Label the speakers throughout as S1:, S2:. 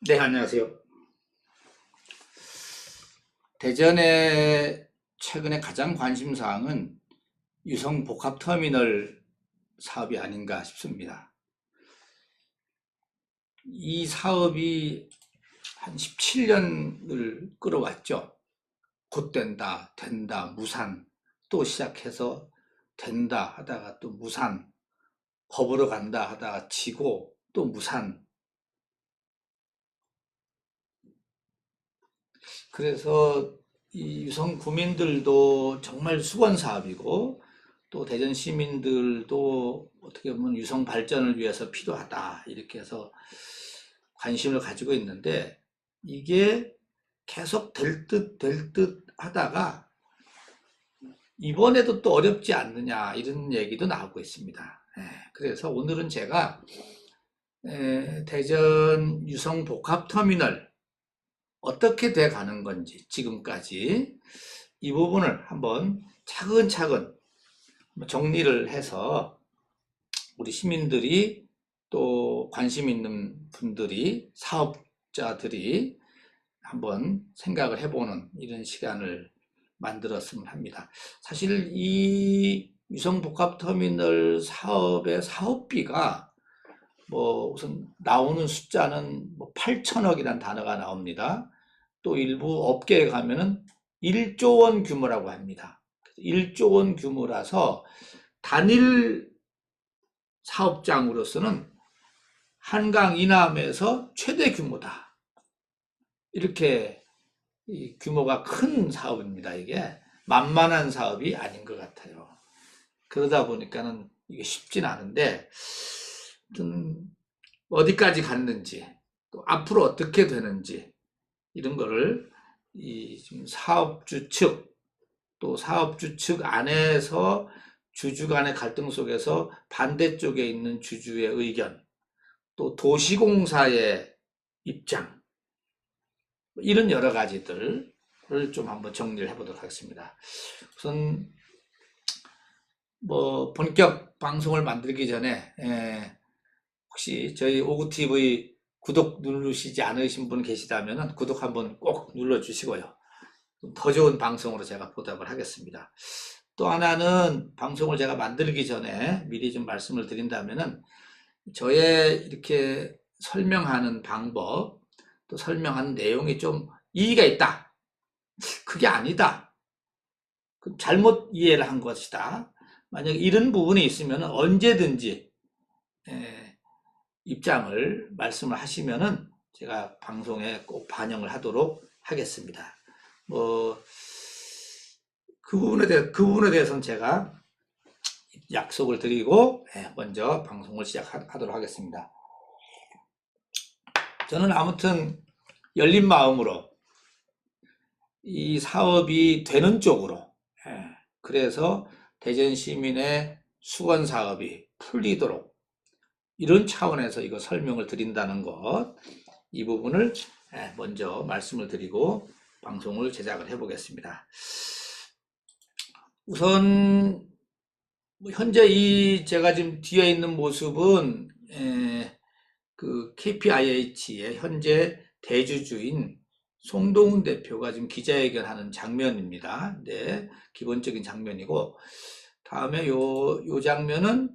S1: 네, 안녕하세요. 대전에 최근에 가장 관심사항은 유성복합터미널 사업이 아닌가 싶습니다. 이 사업이 한 17년을 끌어왔죠. 곧 된다, 된다, 무산, 또 시작해서 된다 하다가 또 무산, 법으로 간다 하다가 지고 또 무산. 그래서 이 유성 구민들도 정말 수건 사업이고 또 대전 시민들도 어떻게 보면 유성 발전을 위해서 필요하다 이렇게 해서 관심을 가지고 있는데 이게 계속 될 듯 하다가 이번에도 또 어렵지 않느냐 이런 얘기도 나오고 있습니다. 그래서 오늘은 제가 대전 유성 복합터미널 어떻게 돼 가는 건지 지금까지 이 부분을 한번 차근차근 정리를 해서 우리 시민들이 또 관심 있는 분들이 사업자들이 한번 생각을 해보는 이런 시간을 만들었으면 합니다. 사실 이 유성복합터미널 사업의 사업비가 우선 나오는 숫자는 8천억이라는 단어가 나옵니다. 또 일부 업계에 가면은 1조 원 규모라고 합니다. 1조 원 규모라서 단일 사업장으로서는 한강 이남에서 최대 규모다. 이렇게 규모가 큰 사업입니다. 이게 만만한 사업이 아닌 것 같아요. 그러다 보니까는 이게 쉽진 않은데 어디까지 갔는지 또 앞으로 어떻게 되는지 이런 거를 이 지금 사업주 측 또 사업주 측 안에서 주주 간의 갈등 속에서 반대쪽에 있는 주주의 의견 또 도시공사의 입장 이런 여러 가지들을 좀 한번 정리를 해보도록 하겠습니다. 우선 본격 방송을 만들기 전에 혹시 저희 오구TV 구독 누르시지 않으신 분 계시다면 구독 한번 꼭 눌러주시고요. 더 좋은 방송으로 제가 보답을 하겠습니다. 또 하나는 방송을 제가 만들기 전에 미리 좀 말씀을 드린다면은 저의 이렇게 설명하는 방법 또 설명하는 내용이 좀 이의가 있다. 그게 아니다. 잘못 이해를 한 것이다. 만약에 이런 부분이 있으면 언제든지 입장을 말씀을 하시면은 제가 방송에 꼭 반영을 하도록 하겠습니다. 그 부분에 대해서는 제가 약속을 드리고 먼저 방송을 시작하도록 하겠습니다. 저는 아무튼 열린 마음으로 이 사업이 되는 쪽으로 그래서 대전 시민의 수건 사업이 풀리도록 이런 차원에서 이거 설명을 드린다는 것, 이 부분을 먼저 말씀을 드리고 방송을 제작을 해보겠습니다. 우선 현재 이 제가 지금 뒤에 있는 모습은 그 KPIH의 현재 대주주인 송동훈 대표가 지금 기자회견하는 장면입니다. 네, 기본적인 장면이고 다음에 요 장면은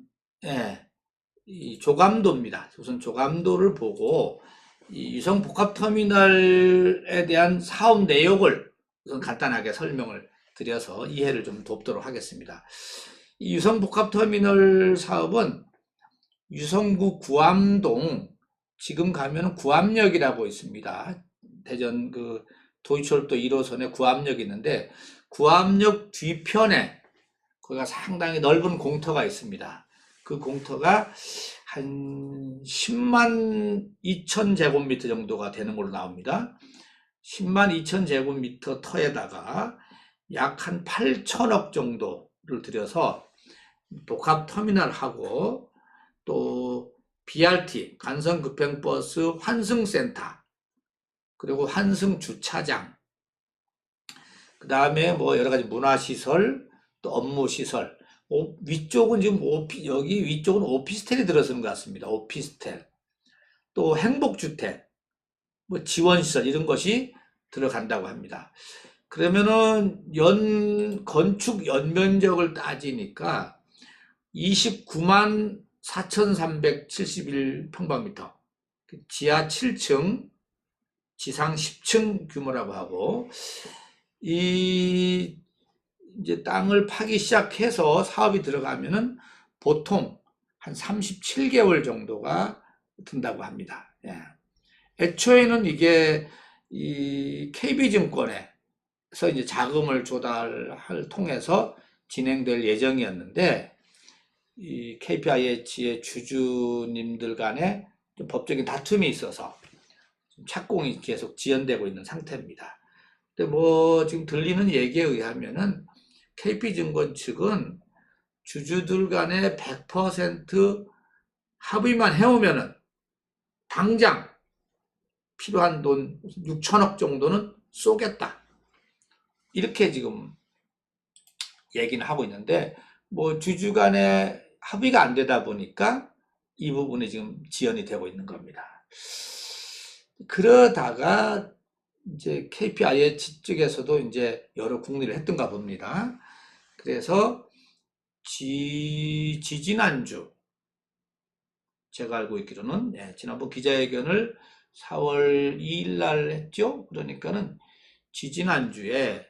S1: 이 조감도입니다. 우선 조감도를 보고 이 유성복합터미널에 대한 사업 내용을 우선 간단하게 설명을 드려서 이해를 좀 돕도록 하겠습니다. 이 유성복합터미널 사업은 유성구 구암동 지금 가면 구암역이라고 있습니다. 대전 그 도이철도 1호선에 구암역이 있는데 구암역 뒤편에 거기가 상당히 넓은 공터가 있습니다. 그 공터가 한 10만 2천 제곱미터 정도가 되는 걸로 나옵니다. 10만 2천 제곱미터 터에다가 약 한 8천억 정도를 들여서 복합터미널하고 또 BRT 간선급행버스 환승센터 그리고 환승주차장 그 다음에 여러 가지 문화시설 또 업무시설 위쪽은 지금 여기 위쪽은 오피스텔이 들어서는 것 같습니다. 오피스텔 또 행복주택 뭐 지원시설 이런 것이 들어간다고 합니다. 그러면은 건축 연면적을 따지니까 29만 4,371평방미터, 지하 7층, 지상 10층 규모라고 하고, 이제 땅을 파기 시작해서 사업이 들어가면은 보통 한 37개월 정도가 든다고 합니다. 예. 애초에는 이게 이 KB증권에서 이제 자금을 조달을 통해서 진행될 예정이었는데, 이 KPIH의 주주님들 간에 좀 법적인 다툼이 있어서 착공이 계속 지연되고 있는 상태입니다. 근데 뭐 지금 들리는 얘기에 의하면은 KP증권 측은 주주들 간에 100% 합의만 해오면은 당장 필요한 돈 6천억 정도는 쏘겠다, 이렇게 지금 얘기는 하고 있는데, 뭐 주주 간에 합의가 안 되다 보니까 이 부분이 지금 지연이 되고 있는 겁니다. 그러다가 이제 KPIH 측에서도 이제 여러 궁리를 했던가 봅니다. 그래서 지지난주 제가 알고 있기로는 지난번 기자회견을 4월 2일 날 했죠. 그러니까는 지지난주에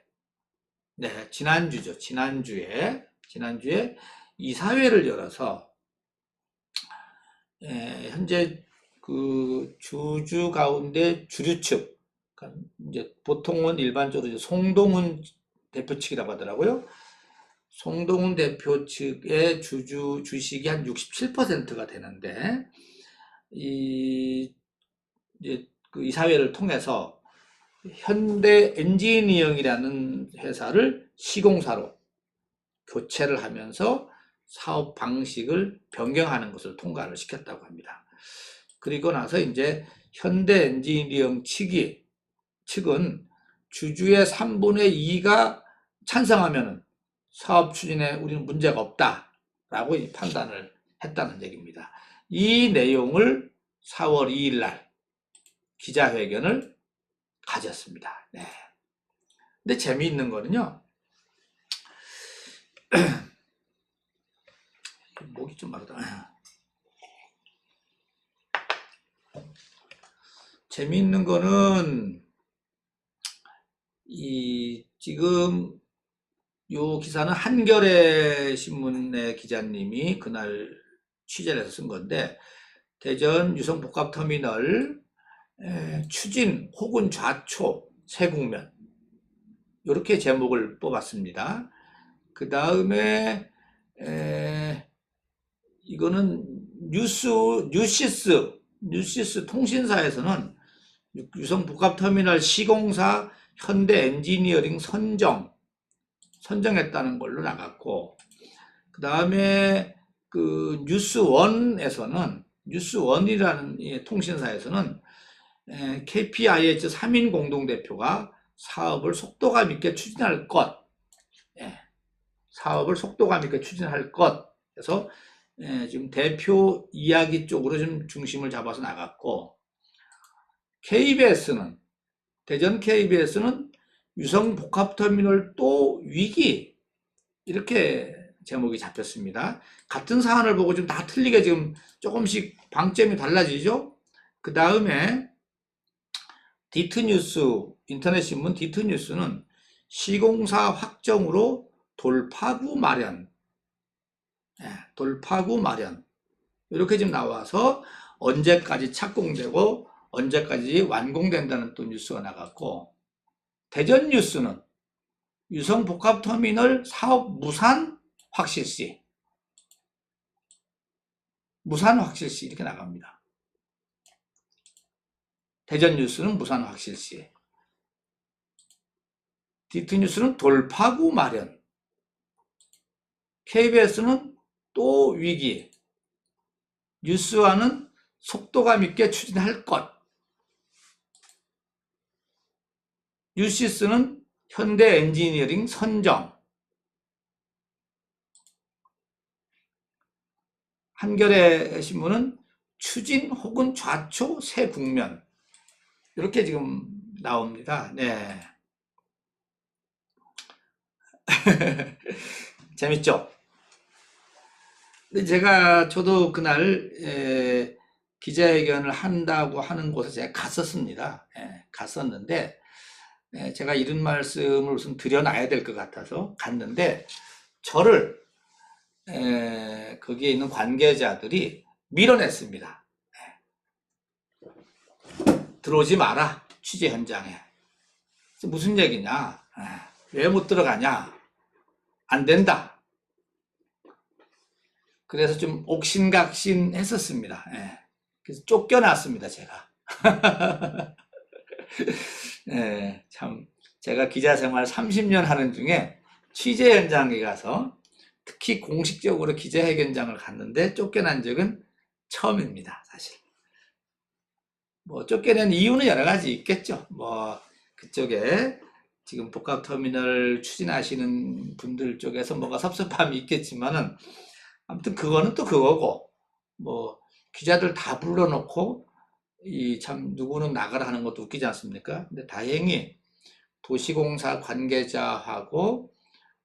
S1: 지난주에 이사회를 열어서 현재 그 주주 가운데 주류 측, 그러니까 이제 보통은 일반적으로 송동훈 대표 측이라고 하더라고요. 송동훈 대표 측의 주식이 한 67%가 되는데, 이제 그 이사회를 통해서 현대 엔지니어링이라는 회사를 시공사로 교체를 하면서 사업 방식을 변경하는 것을 통과를 시켰다고 합니다. 그리고 나서 이제 현대 엔지니어링 측은 주주의 3분의 2가 찬성하면 사업 추진에 우리는 문제가 없다라고 판단을 했다는 얘기입니다. 이 내용을 4월 2일 날 기자회견을 가졌습니다. 네. 근데 재미있는 거는요, 목이 좀 마르다. 재미있는 거는 지금 요 기사는 한겨레 신문의 기자님이 그날 취재를 해서 쓴 건데, 대전 유성복합터미널 추진 혹은 좌초 새 국면, 이렇게 제목을 뽑았습니다. 그 다음에 이거는 뉴시스 통신사에서는 유성복합터미널 시공사 현대 엔지니어링 선정했다는 걸로 나갔고, 그 다음에 그 뉴스원이라는 통신사에서는 KPIH 3인 공동대표가 사업을 속도감 있게 추진할 것, 그래서 지금 대표 이야기 쪽으로 좀 중심을 잡아서 나갔고, 대전 KBS는 유성복합터미널 또 위기, 이렇게 제목이 잡혔습니다. 같은 사안을 보고 좀 다 틀리게 지금 조금씩 방점이 달라지죠. 그 다음에 인터넷신문 디트뉴스는 시공사 확정으로 돌파구 마련, 이렇게 지금 나와서 언제까지 착공되고 언제까지 완공된다는 또 뉴스가 나갔고, 대전 뉴스는 유성복합터미널 사업 무산 확실시 이렇게 나갑니다. 대전 뉴스는 무산 확실시, 디트뉴스는 돌파구 마련, KBS는 또 위기, 뉴스와는 속도감 있게 추진할 것, 뉴시스는 현대 엔지니어링 선정, 한겨레 신문은 추진 혹은 좌초 새 국면, 이렇게 지금 나옵니다. 네. 재밌죠? 근데 저도 그날 기자회견을 한다고 하는 곳에 제가 갔었습니다. 갔었는데 제가 이런 말씀을 우선 드려놔야 될 것 같아서 갔는데 저를 거기에 있는 관계자들이 밀어냈습니다. 들어오지 마라, 취재 현장에. 무슨 얘기냐? 왜 못 들어가냐? 안 된다. 그래서 좀 옥신각신 했었습니다. 그래서 쫓겨났습니다, 제가. 참, 제가 기자 생활 30년 하는 중에 취재 현장에 가서 특히 공식적으로 기자회견장을 갔는데 쫓겨난 적은 처음입니다, 사실. 뭐 쫓겨낸 이유는 여러 가지 있겠죠. 뭐 그쪽에 지금 복합터미널 추진하시는 분들 쪽에서 뭐가 섭섭함이 있겠지만은 아무튼 그거는 또 그거고, 뭐 기자들 다 불러놓고 이 참 누구는 나가라 하는 것도 웃기지 않습니까? 근데 다행히 도시공사 관계자하고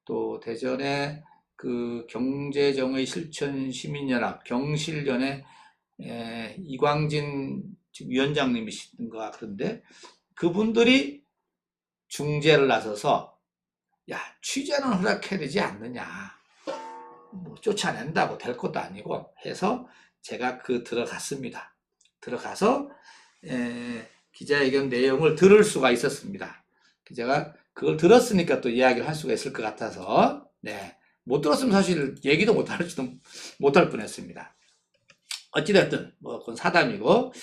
S1: 또 대전의 그 경제정의 실천 시민연합 경실련의 이광진 위원장님이신가 그런데 그분들이 중재를 나서서 야, 취재는 허락해야 되지 않느냐, 뭐 쫓아낸다고 될 것도 아니고 해서 제가 들어갔습니다. 들어가서 기자회견 내용을 들을 수가 있었습니다. 제가 그걸 들었으니까 또 이야기를 할 수가 있을 것 같아서 못 들었으면 사실 얘기도 못할 뻔했습니다. 어찌됐든 뭐 그건 사담이고,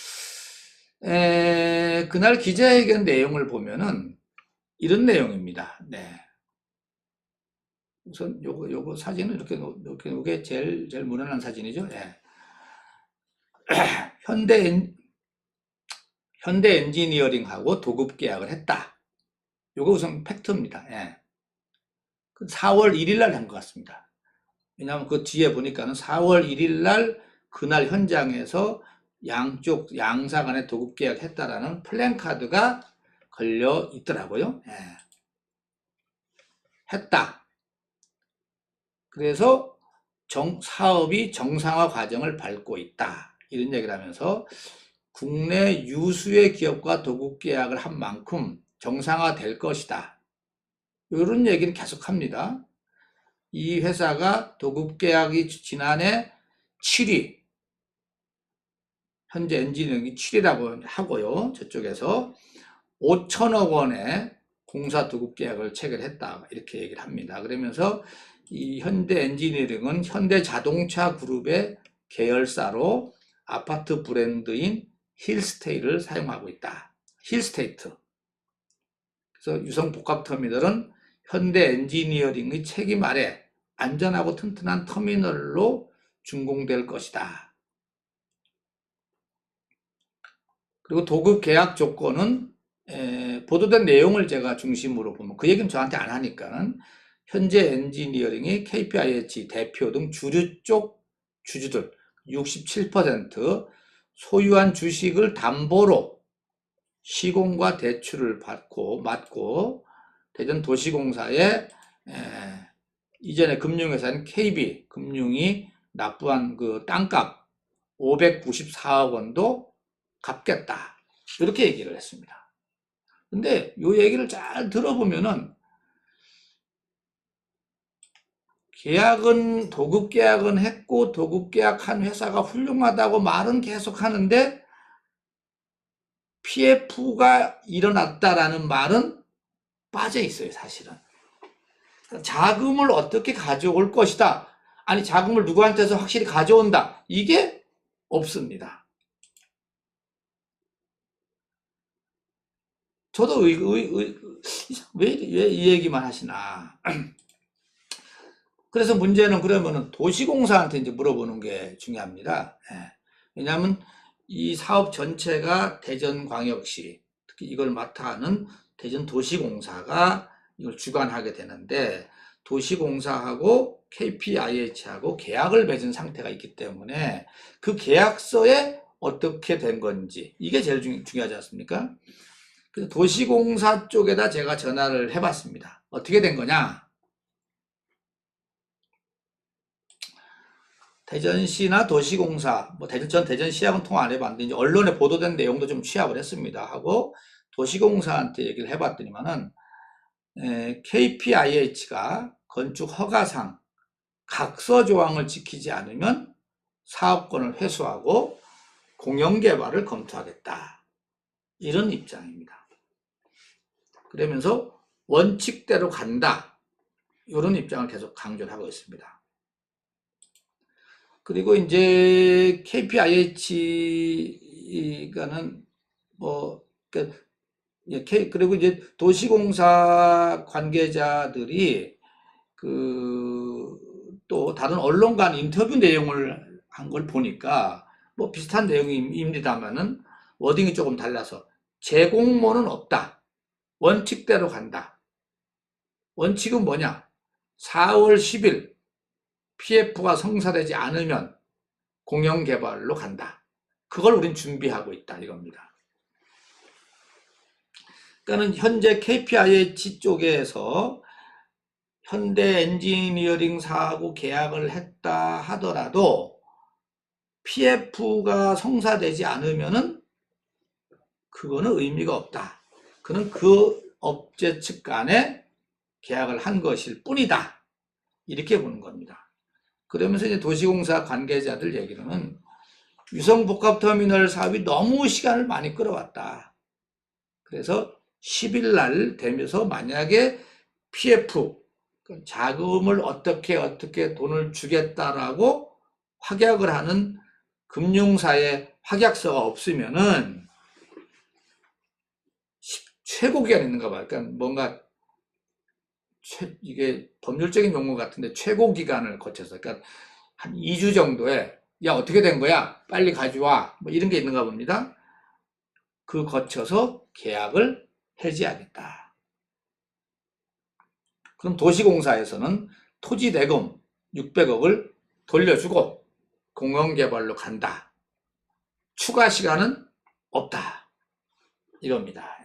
S1: 그날 기자회견 내용을 보면은 이런 내용입니다. 우선 요거 사진은 이렇게 요게 제일 무난한 사진이죠. 현대 엔지니어링하고 도급 계약을 했다. 요거 우선 팩트입니다. 4월 1일 날 한 것 같습니다. 왜냐하면 그 뒤에 보니까는 4월 1일 날 그날 현장에서 양쪽 양사 간에 도급 계약했다라는 플랜카드가 걸려 있더라고요. 했다. 그래서 사업이 정상화 과정을 밟고 있다. 이런 얘기를 하면서 국내 유수의 기업과 도급 계약을 한 만큼 정상화 될 것이다. 이런 얘기는 계속 합니다. 이 회사가 도급 계약이 지난해 7위, 현재 엔지니어링이 7위라고 하고요. 저쪽에서 5천억 원의 공사 도급 계약을 체결했다. 이렇게 얘기를 합니다. 그러면서 이 현대 엔지니어링은 현대 자동차 그룹의 계열사로 아파트 브랜드인 힐스테이를 사용하고 있다. 힐스테이트. 그래서 유성 복합터미널은 현대 엔지니어링의 책임 아래 안전하고 튼튼한 터미널로 준공될 것이다. 그리고 도급 계약 조건은 보도된 내용을 제가 중심으로 보면 그 얘기는 저한테 안 하니까는 현재 엔지니어링이 KPIH 대표 등 주류 쪽 주주들 67% 소유한 주식을 담보로 시공과 대출을 맡고 대전 도시공사에 이전에 금융회사인 KB금융이 납부한 그 땅값 594억 원도 갚겠다. 이렇게 얘기를 했습니다. 근데 이 얘기를 잘 들어보면은 도급 계약은 했고 도급 계약한 회사가 훌륭하다고 말은 계속 하는데 PF가 일어났다라는 말은 빠져 있어요, 사실은. 자금을 어떻게 가져올 것이다. 아니, 자금을 누구한테서 확실히 가져온다. 이게 없습니다. 저도 왜 이 얘기만 하시나. 그래서 문제는 그러면은 도시공사한테 이제 물어보는 게 중요합니다. 왜냐하면 이 사업 전체가 대전광역시, 특히 이걸 맡아 하는 대전도시공사가 이걸 주관하게 되는데 도시공사하고 KPIH하고 계약을 맺은 상태가 있기 때문에 그 계약서에 어떻게 된 건지 이게 제일 중요하지 않습니까? 그래서 도시공사 쪽에다 제가 전화를 해봤습니다. 어떻게 된 거냐? 대전시나 도시공사, 뭐 전 대전시하고는 통화 안 해봤는데 이제 언론에 보도된 내용도 좀 취합을 했습니다. 하고 도시공사한테 얘기를 해봤더니만은 KPIH가 건축 허가상 각서 조항을 지키지 않으면 사업권을 회수하고 공영개발을 검토하겠다. 이런 입장입니다. 그러면서 원칙대로 간다. 이런 입장을 계속 강조를 하고 있습니다. 그리고 이제 KPIH가는 그리고 이제 도시공사 관계자들이 또 다른 언론 간 인터뷰 내용을 한 걸 보니까 뭐 비슷한 내용입니다만은 워딩이 조금 달라서 재공모는 없다. 원칙대로 간다. 원칙은 뭐냐? 4월 10일 PF가 성사되지 않으면 공영개발로 간다. 그걸 우린 준비하고 있다 이겁니다. 그러니까 현재 KPIH 쪽에서 현대 엔지니어링 사하고 계약을 했다 하더라도 PF가 성사되지 않으면은 그거는 의미가 없다. 그는 그 업체 측 간에 계약을 한 것일 뿐이다. 이렇게 보는 겁니다. 그러면서 이제 도시공사 관계자들 얘기로는 유성복합터미널 사업이 너무 시간을 많이 끌어왔다. 그래서 10일 날 되면서 만약에 PF 자금을 어떻게 돈을 주겠다라고 확약을 하는 금융사의 확약서가 없으면은 최고 기간이 있는가 봐요. 그러니까 뭔가 이게 법률적인 용어 같은데 최고 기간을 거쳐서 그러니까 한 2주 정도에 야 어떻게 된 거야? 빨리 가져와. 뭐 이런 게 있는가 봅니다. 그 거쳐서 계약을 해지하겠다. 그럼 도시공사에서는 토지 대금 600억을 돌려주고 공영개발로 간다. 추가 시간은 없다. 이겁니다.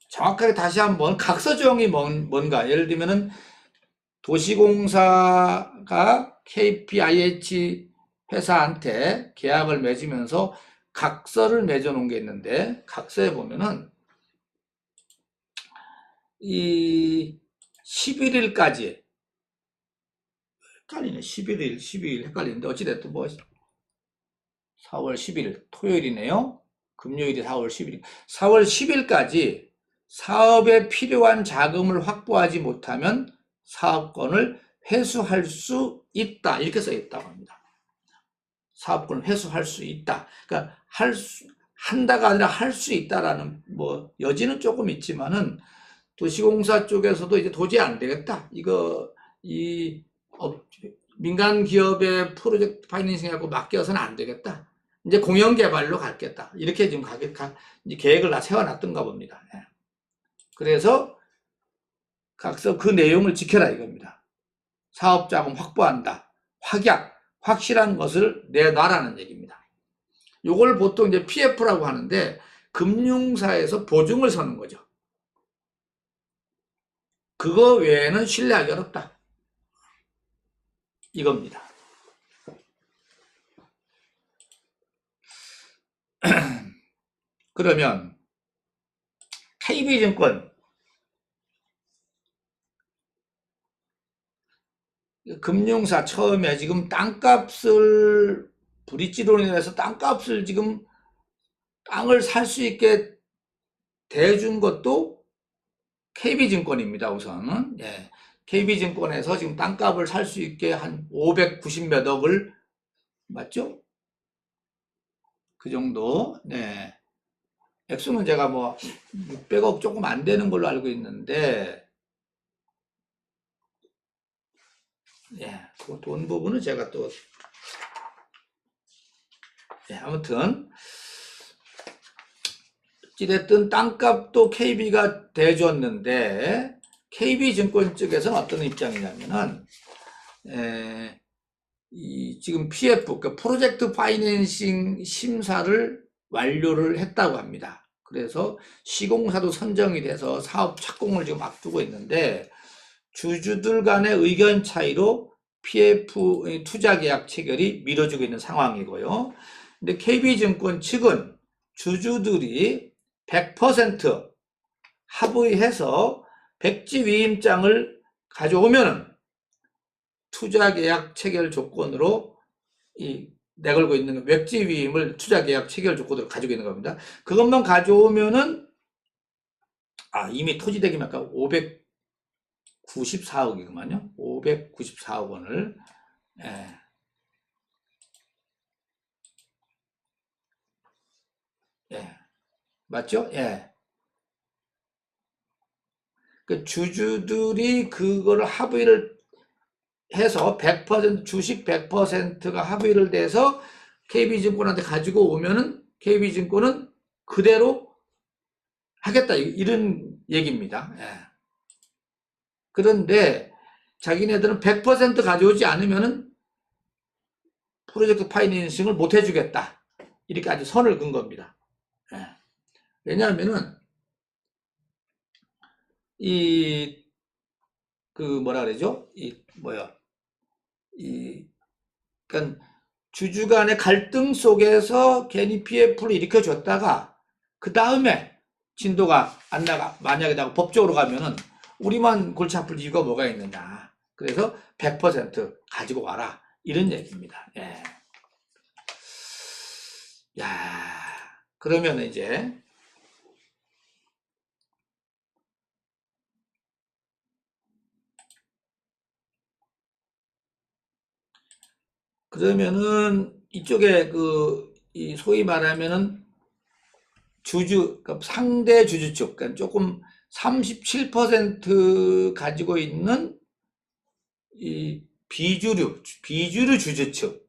S1: 정확하게 다시 한번 각서조항이 뭔가 예를 들면은 도시공사가 KPIH 회사한테 계약을 맺으면서 각서를 맺어 놓은 게 있는데 각서에 보면은 이 11일까지 헷갈리네. 11일, 12일 헷갈리는데 어찌됐든 뭐 4월 10일 토요일이네요. 금요일이 4월 10일. 4월 10일까지 사업에 필요한 자금을 확보하지 못하면 사업권을 회수할 수 있다. 이렇게 써 있다고 합니다. 사업권을 회수할 수 있다. 그러니까 한다가 아니라 할 수 있다라는 뭐 여지는 조금 있지만은 도시공사 쪽에서도 이제 도저히 안 되겠다. 민간 기업의 프로젝트 파이낸싱하고 맡겨서는 안 되겠다. 이제 공영개발로 갔겠다. 이렇게 지금 이제 계획을 다 세워놨던가 봅니다. 그래서 각서 그 내용을 지켜라 이겁니다. 사업자금 확보한다. 확약, 확실한 것을 내놔라는 얘기입니다. 요걸 보통 이제 PF라고 하는데 금융사에서 보증을 서는 거죠. 그거 외에는 신뢰하기 어렵다. 이겁니다. 그러면 KB증권 금융사 처음에 지금 땅값을 브릿지로 인해서 땅값을 지금 땅을 살 수 있게 대준 것도 KB증권입니다. 우선은 KB증권에서 지금 땅값을 살 수 있게 한 590 몇 억을 맞죠? 그 정도. 액수는 제가 뭐 600억 조금 안 되는 걸로 알고 있는데 그 돈 부분은 제가 또 아무튼 어찌됐든 땅값도 KB가 대줬는데 KB증권 측에서는 어떤 입장이냐면은 지금 PF, 그러니까 프로젝트 파이낸싱 심사를 완료를 했다고 합니다. 그래서 시공사도 선정이 돼서 사업 착공을 지금 앞두고 있는데 주주들 간의 의견 차이로 PF 투자 계약 체결이 미뤄지고 있는 상황이고요. 근데 KB증권 측은 주주들이 100% 합의해서 백지 위임장을 가져오면은 투자 계약 체결 조건으로 내걸고 있는 백지 위임을 투자 계약 체결 조건으로 가지고 있는 겁니다. 그것만 가져오면은 이미 토지대금 아까 594억이구만요. 594억 원을 맞죠? 그 주주들이 그거를 합의를 해서 100% 주식 100%가 합의를 돼서 KB증권한테 가지고 오면은 KB증권은 그대로 하겠다 이런 얘기입니다. 그런데 자기네들은 100% 가져오지 않으면은 프로젝트 파이낸싱을 못 해주겠다 이렇게 아주 선을 그은 겁니다. 왜냐하면은 뭐라 그러죠? 그러니까 주주 간의 갈등 속에서 괜히 PF를 일으켜줬다가 그 다음에 진도가 안 나가, 만약에 나가 법적으로 가면은 우리만 골치 아플 이유가 뭐가 있느냐. 그래서 100% 가지고 와라. 이런 얘기입니다. 그러면 이제 그러면은 이쪽에 소위 말하면은 그러니까 상대 주주 측, 그러니까 조금 37% 가지고 있는 이 비주류 주주 측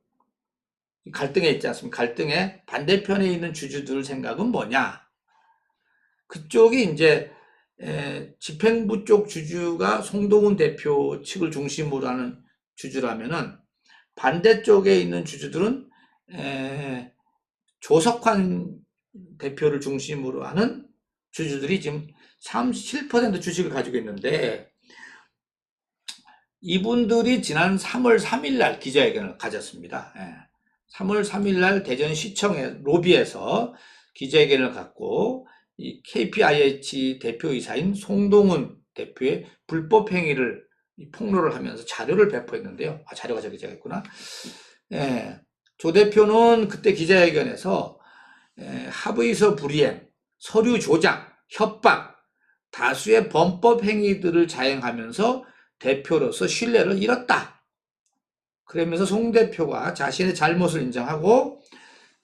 S1: 갈등에 있지 않습니까? 갈등에 반대편에 있는 주주들 생각은 뭐냐? 그쪽이 이제 집행부 쪽 주주가 송동훈 대표 측을 중심으로 하는 주주라면은 반대쪽에 있는 주주들은 조석환 대표를 중심으로 하는 주주들이 지금 37% 주식을 가지고 있는데 이분들이 지난 3월 3일 날 기자회견을 가졌습니다. 3월 3일 날 대전시청의 로비에서 기자회견을 갖고 이 KPIH 대표이사인 송동훈 대표의 불법 행위를 폭로를 하면서 자료를 배포했는데요. 자료가 저기 있구나. 조 대표는 그때 기자회견에서 합의서 불이행, 서류 조작, 협박, 다수의 범법 행위들을 자행하면서 대표로서 신뢰를 잃었다. 그러면서 송 대표가 자신의 잘못을 인정하고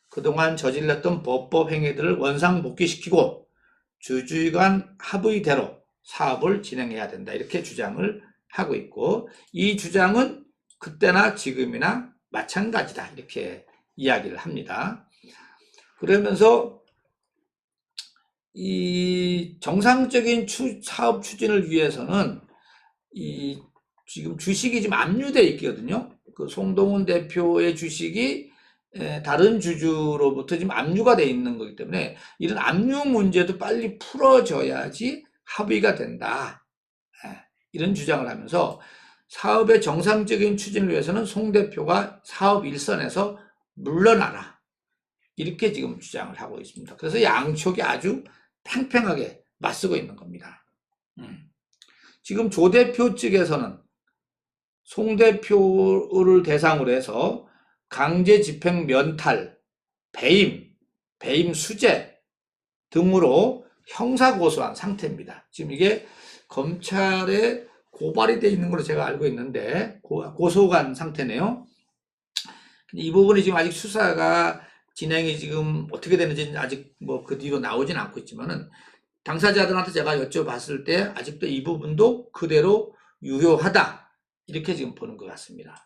S1: 그동안 저질렀던 법법 행위들을 원상복귀시키고 주주의 간 합의대로 사업을 진행해야 된다. 이렇게 주장을 하고 있고 이 주장은 그때나 지금이나 마찬가지다. 이렇게 이야기를 합니다. 그러면서 이 정상적인 사업 추진을 위해서는 지금 주식이 지금 압류되어 있거든요. 그 송동훈 대표의 주식이 다른 주주로부터 지금 압류가 되어 있는 거기 때문에 이런 압류 문제도 빨리 풀어져야지 합의가 된다. 이런 주장을 하면서 사업의 정상적인 추진을 위해서는 송 대표가 사업 일선에서 물러나라. 이렇게 지금 주장을 하고 있습니다. 그래서 양쪽이 아주 팽팽하게 맞서고 있는 겁니다. 지금 조 대표 측에서는 송 대표를 대상으로 해서 강제 집행 면탈, 배임 수재 등으로 형사 고소한 상태입니다. 지금 이게 검찰에 고발이 돼 있는 걸로 제가 알고 있는데 고소한 상태네요. 이 부분이 지금 아직 수사가 진행이 지금 어떻게 되는지 아직 그 뒤로 나오진 않고 있지만은 당사자들한테 제가 여쭤봤을 때 아직도 이 부분도 그대로 유효하다. 이렇게 지금 보는 것 같습니다.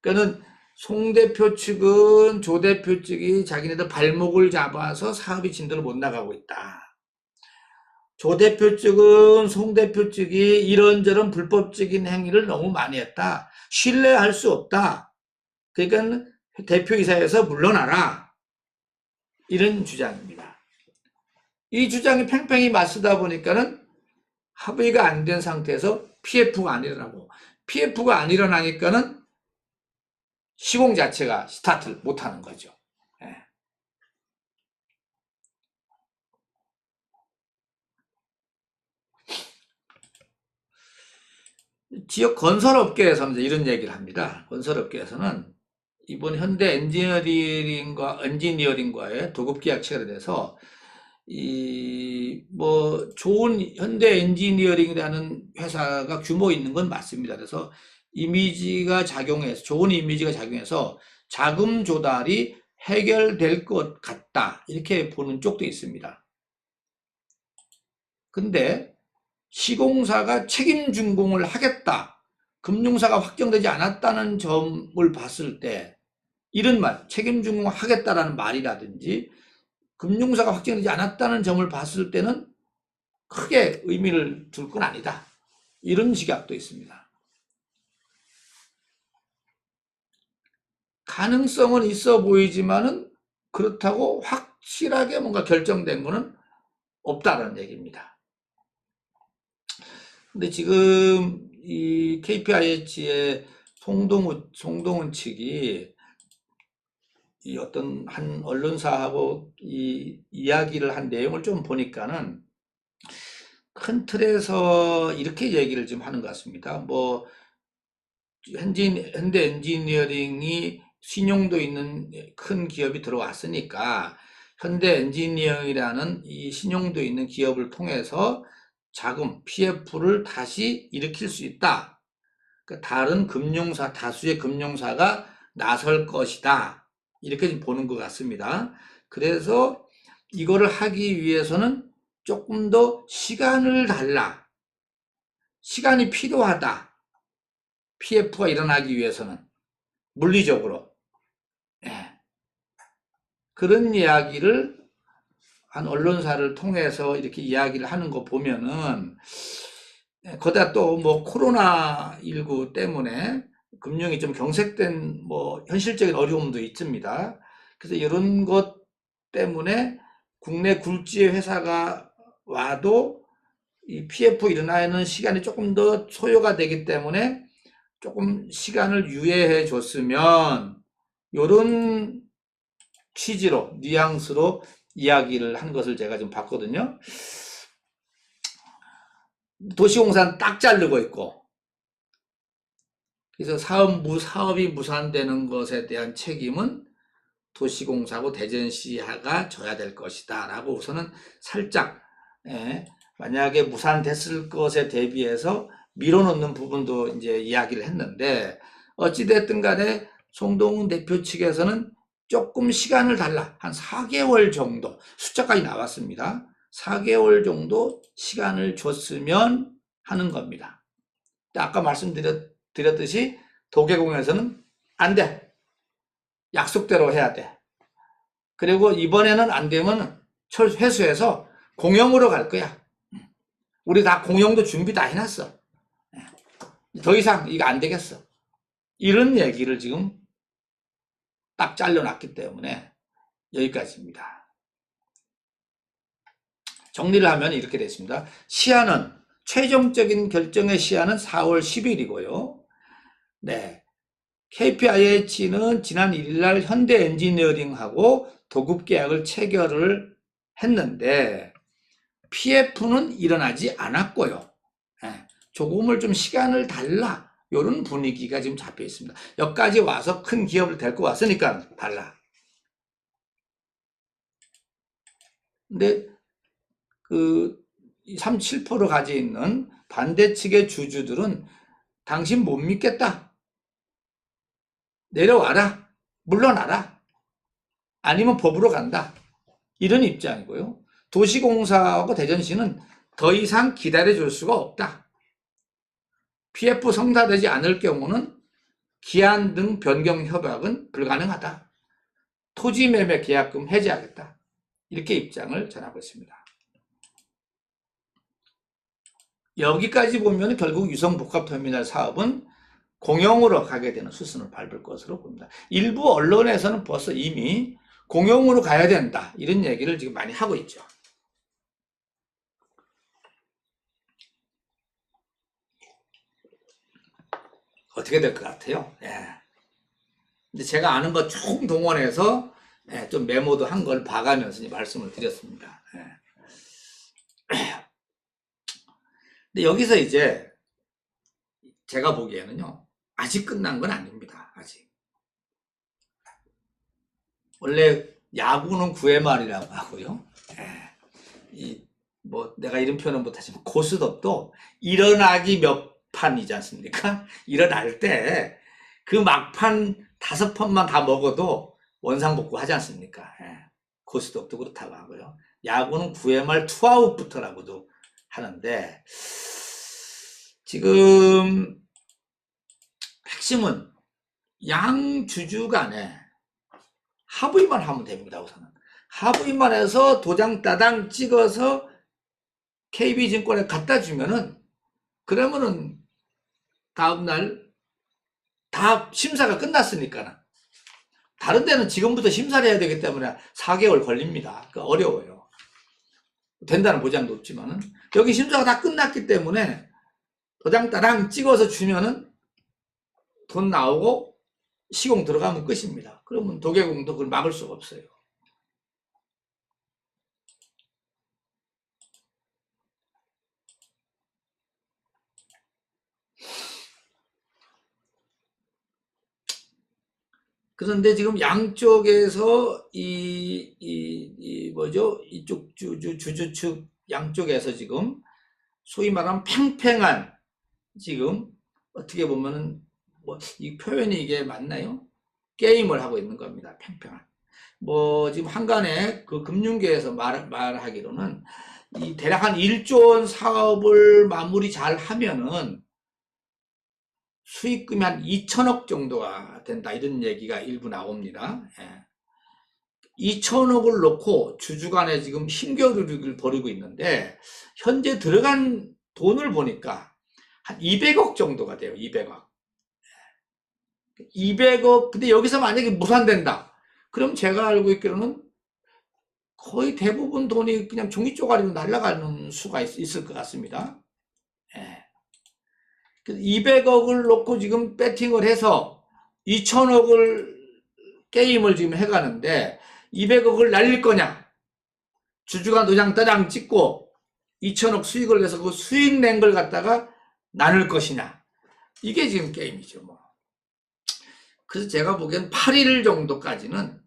S1: 그러니까는 송 대표 측은 조 대표 측이 자기네들 발목을 잡아서 사업이 진도를 못 나가고 있다. 조 대표 측은 송 대표 측이 이런저런 불법적인 행위를 너무 많이 했다. 신뢰할 수 없다. 그러니까 대표이사에서 물러나라. 이런 주장입니다. 이 주장이 팽팽히 맞서다 보니까는 합의가 안 된 상태에서 PF가 안 일어나고, PF가 안 일어나니까는 시공 자체가 스타트를 못하는 거죠. 예. 지역 건설업계에서는 이런 얘기를 합니다. 건설업계에서는 이번 현대 엔지니어링과의 도급 계약 체결에 대해서 좋은 현대 엔지니어링이라는 회사가 규모 있는 건 맞습니다. 그래서 이미지가 작용해서, 좋은 이미지가 작용해서 자금 조달이 해결될 것 같다. 이렇게 보는 쪽도 있습니다. 근데 시공사가 책임 준공을 하겠다. 금융사가 확정되지 않았다는 점을 봤을 때 이런 말, 책임 준공하겠다라는 말이라든지 금융사가 확정되지 않았다는 점을 봤을 때는 크게 의미를 둘 건 아니다. 이런 시각도 있습니다. 가능성은 있어 보이지만은 그렇다고 확실하게 뭔가 결정된 거는 없다는 얘기입니다. 근데 지금 이 KPIH의 송동훈 측이 이 어떤 한 언론사하고 이 이야기를 한 내용을 좀 보니까는 큰 틀에서 이렇게 얘기를 좀 하는 것 같습니다. 현대 엔지니어링이 신용도 있는 큰 기업이 들어왔으니까 현대 엔지니어링이라는 이 신용도 있는 기업을 통해서 자금, PF를 다시 일으킬 수 있다. 그러니까 다른 금융사, 다수의 금융사가 나설 것이다. 이렇게 좀 보는 것 같습니다. 그래서 이거를 하기 위해서는 조금 더 시간을 달라. 시간이 필요하다. PF가 일어나기 위해서는 물리적으로. 예. 그런 이야기를 한 언론사를 통해서 이렇게 이야기를 하는 거 보면은 거기다 또 코로나19 때문에 금융이 좀 경색된 현실적인 어려움도 있습니다. 그래서 이런 것 때문에 국내 굴지의 회사가 와도 이 PF 일어나는 시간이 조금 더 소요가 되기 때문에 조금 시간을 유예해 줬으면 이런 취지로 뉘앙스로 이야기를 한 것을 제가 좀 봤거든요. 도시공사는 딱 자르고 있고, 그래서 사업이 무산되는 것에 대한 책임은 도시공사고 대전시가 져야 될 것이다 라고 우선은 살짝 만약에 무산됐을 것에 대비해서 밀어넣는 부분도 이제 이야기를 했는데, 어찌됐든 간에 송동훈 대표 측에서는 조금 시간을 달라. 한 4개월 정도, 숫자까지 나왔습니다. 4개월 정도 시간을 줬으면 하는 겁니다. 아까 말씀드렸듯이 도계공에서는 안 돼. 약속대로 해야 돼. 그리고 이번에는 안 되면 회수해서 공영으로 갈 거야. 우리 다 공영도 준비 다 해놨어. 더 이상 이거 안 되겠어. 이런 얘기를 지금 딱 잘라놨기 때문에 여기까지입니다. 정리를 하면 이렇게 됐습니다. 시한은 최종적인 결정의 시한은 4월 10일이고요. 네. KPIH는 지난 1일날 현대 엔지니어링하고 도급 계약을 체결을 했는데 PF는 일어나지 않았고요. 조금을 좀 시간을 달라. 이런 분위기가 지금 잡혀 있습니다. 여기까지 와서 큰 기업을 데리고 왔으니까 달라. 근데 그 37% 가지고 있는 반대 측의 주주들은 당신 못 믿겠다. 내려와라. 물러나라. 아니면 법으로 간다. 이런 입장이고요. 도시공사하고 대전시는 더 이상 기다려줄 수가 없다. PF 성사되지 않을 경우는 기한 등 변경 협약은 불가능하다. 토지매매 계약금 해지하겠다. 이렇게 입장을 전하고 있습니다. 여기까지 보면 결국 유성복합터미널 사업은 공영으로 가게 되는 수순을 밟을 것으로 봅니다. 일부 언론에서는 벌써 이미 공영으로 가야 된다 이런 얘기를 지금 많이 하고 있죠. 어떻게 될 것 같아요? 예. 근데 제가 아는 거 총 동원해서 좀 메모도 한 걸 봐가면서 말씀을 드렸습니다. 근데 여기서 이제 제가 보기에는요, 아직 끝난 건 아닙니다. 아직. 원래 야구는 9회 말이라고 하고요. 내가 이런 표현은 못하지만 고스톱도 일어나기 몇 판이지 않습니까? 일어날 때 그 막판 5판만 다 먹어도 원상복구 하지 않습니까? 고스톱도 그렇다고 하고요. 야구는 9회 말 투아웃부터라고도 하는데 지금 핵심은 양 주주 간에 합의만 하면 됩니다. 우선은 합의만 해서 도장 따당 찍어서 KB증권에 갖다 주면은 그러면은 다음날 다 심사가 끝났으니까. 다른 데는 지금부터 심사를 해야 되기 때문에 4개월 걸립니다. 어려워요. 된다는 보장도 없지만은 여기 심사가 다 끝났기 때문에 도장 따당 찍어서 주면은 돈 나오고 시공 들어가면 끝입니다. 그러면 도계공도 그걸 막을 수가 없어요. 그런데 지금 양쪽에서 이쪽 주주 측 양쪽에서 지금 소위 말하면 팽팽한 지금 어떻게 보면은 이 표현이 이게 맞나요? 게임을 하고 있는 겁니다. 팽팽한. 지금 한간에 그 금융계에서 말하기로는 이 대략 한 1조 원 사업을 마무리 잘 하면은 수익금이 한 2천억 정도가 된다 이런 얘기가 일부 나옵니다. 2천억을 놓고 주주간에 지금 힘겨루기를 벌이고 있는데 현재 들어간 돈을 보니까 한 200억 정도가 돼요. 200억. 200억. 근데 여기서 만약에 무산된다. 그럼 제가 알고 있기로는 거의 대부분 돈이 그냥 종이 쪼가리로 날아가는 수가 있을 것 같습니다. 200억을 놓고 지금 배팅을 해서 2천억을 게임을 지금 해가는데 200억을 날릴 거냐? 주주가 도장 따장 찍고 2천억 수익을 내서 그 수익 낸 걸 갖다가 나눌 것이냐? 이게 지금 게임이죠. 그래서 제가 보기엔 8일 정도까지는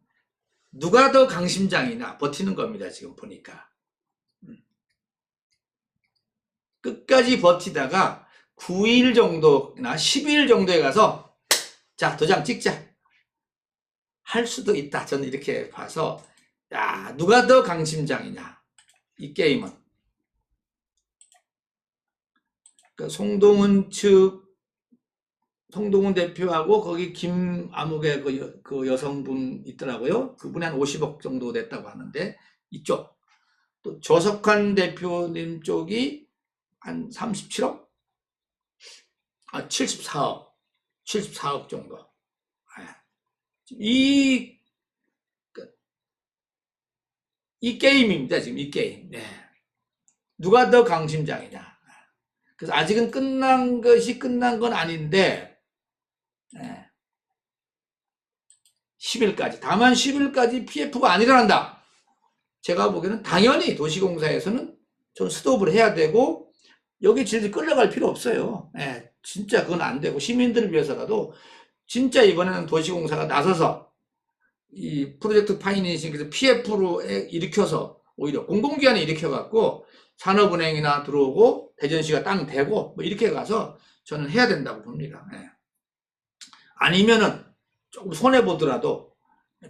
S1: 누가 더 강심장이나 버티는 겁니다. 지금 보니까. 끝까지 버티다가 9일 정도나 10일 정도에 가서 자 도장 찍자 할 수도 있다. 저는 이렇게 봐서 야 누가 더 강심장이냐 이 게임은. 그러니까 송동훈 대표하고 거기 김아무개 그 여성분 있더라고요. 그분이 한 50억 정도 됐다고 하는데 이쪽 또 조석환 대표님 쪽이 한 37억? 74억 정도. 이 게임입니다. 지금 이 게임. 누가 더 강심장이냐. 그래서 아직은 끝난 건 아닌데 10일까지. 다만 10일까지 PF가 안 일어난다. 제가 보기에는 당연히 도시공사에서는 좀 스톱을 해야 되고 여기 질질 끌려갈 필요 없어요. 진짜 그건 안 되고 시민들을 위해서라도 진짜 이번에는 도시공사가 나서서 이 프로젝트 파이낸싱에서 PF로 일으켜서 오히려 공공기관에 일으켜갖고 산업은행이나 들어오고 대전시가 땅 대고 이렇게 가서 저는 해야 된다고 봅니다. 아니면은 조금 손해 보더라도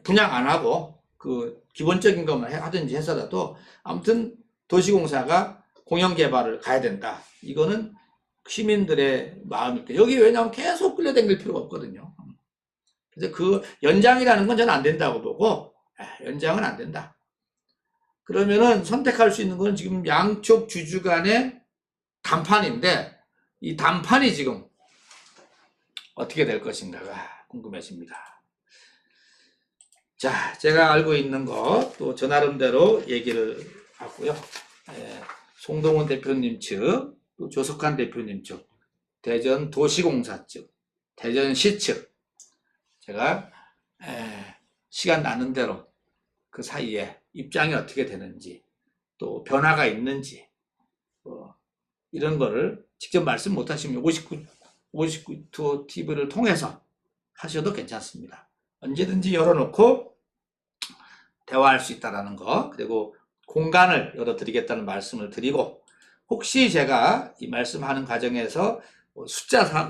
S1: 분양 안 하고 그 기본적인 것만 하든지 해서라도 아무튼 도시공사가 공영개발을 가야 된다. 이거는 시민들의 마음입니다. 여기 왜냐하면 계속 끌려다닐 필요가 없거든요. 그래서 그 연장이라는 건 저는 안 된다고 보고 연장은 안 된다. 그러면은 선택할 수 있는 건 지금 양쪽 주주 간에 단판인데 이 단판이 지금 어떻게 될 것인가가 궁금해집니다. 자, 제가 알고 있는 거 또 저 나름대로 얘기를 하고요. 송동훈 대표님 측, 또 조석환 대표님 측, 대전도시공사 측, 대전시 측, 제가 시간 나는 대로 그 사이에 입장이 어떻게 되는지, 또 변화가 있는지, 이런 거를 직접 말씀 못하시면 59투어 TV를 통해서 하셔도 괜찮습니다. 언제든지 열어놓고 대화할 수 있다는 거, 그리고 공간을 열어드리겠다는 말씀을 드리고, 혹시 제가 이 말씀하는 과정에서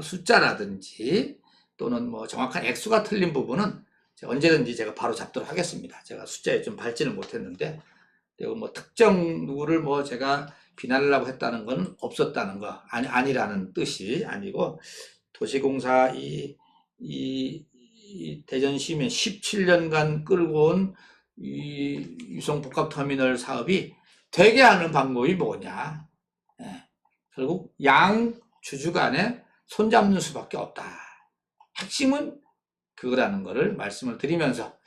S1: 숫자라든지 또는 뭐 정확한 액수가 틀린 부분은 언제든지 제가 바로 잡도록 하겠습니다. 제가 숫자에 좀 밟지는 못했는데, 그리고 뭐 특정 누구를 뭐 제가 비난하려고 했다는 건 없었다는 거, 아니라는 뜻이 아니고, 도시공사 이 대전시민 17년간 끌고 온 이 유성복합터미널 사업이 되게 하는 방법이 뭐냐. 결국 양 주주 간에 손잡는 수밖에 없다. 핵심은 그거라는 거를 말씀을 드리면서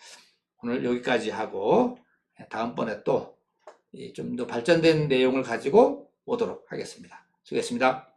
S1: 오늘 여기까지 하고, 다음번에 또 좀 더 발전된 내용을 가지고 오도록 하겠습니다. 수고했습니다.